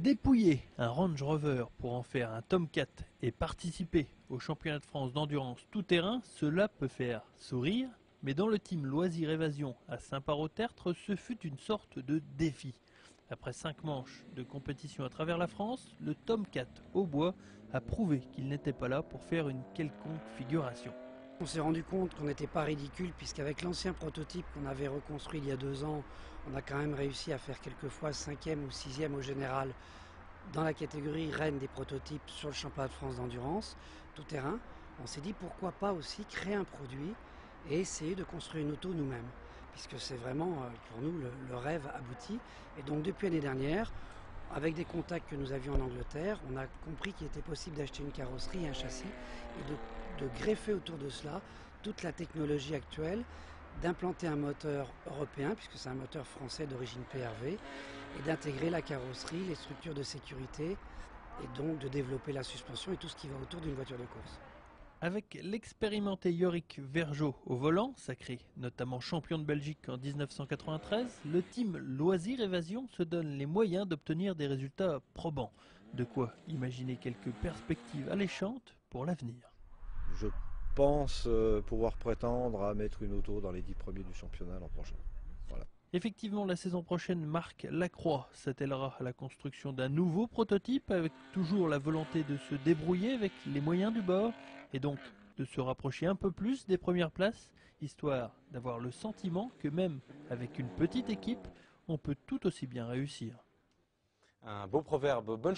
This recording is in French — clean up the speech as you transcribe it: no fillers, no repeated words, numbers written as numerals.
Dépouiller un Range Rover pour en faire un Tomcat et participer au championnat de France d'endurance tout-terrain, cela peut faire sourire, mais dans le team Loisirs Évasion à Saint-Parot-Tertre, ce fut une sorte de défi. Après 5 manches de compétition à travers la France, le Tomcat au bois a prouvé qu'il n'était pas là pour faire une quelconque figuration. On s'est rendu compte qu'on n'était pas ridicule puisqu'avec l'ancien prototype qu'on avait reconstruit il y a 2 ans, on a quand même réussi à faire quelquefois 5e ou 6e au général dans la catégorie reine des prototypes sur le championnat de France d'endurance tout terrain. On s'est dit pourquoi pas aussi créer un produit et essayer de construire une auto nous-mêmes, puisque c'est vraiment pour nous le rêve abouti. Et donc depuis l'année dernière, avec des contacts que nous avions en Angleterre, on a compris qu'il était possible d'acheter une carrosserie et un châssis et de greffer autour de cela toute la technologie actuelle, d'implanter un moteur européen, puisque c'est un moteur français d'origine PRV, et d'intégrer la carrosserie, les structures de sécurité, et donc de développer la suspension et tout ce qui va autour d'une voiture de course. Avec l'expérimenté Yorick Vergeot au volant, sacré notamment champion de Belgique en 1993, le team Loisirs Évasion se donne les moyens d'obtenir des résultats probants. De quoi imaginer quelques perspectives alléchantes pour l'avenir. Je pense pouvoir prétendre à mettre une auto dans les 10 premiers du championnat l'an prochain. Voilà. Effectivement, la saison prochaine, Marc Lacroix s'attellera à la construction d'un nouveau prototype avec toujours la volonté de se débrouiller avec les moyens du bord et donc de se rapprocher un peu plus des premières places, histoire d'avoir le sentiment que même avec une petite équipe, on peut tout aussi bien réussir. Un beau proverbe, bonne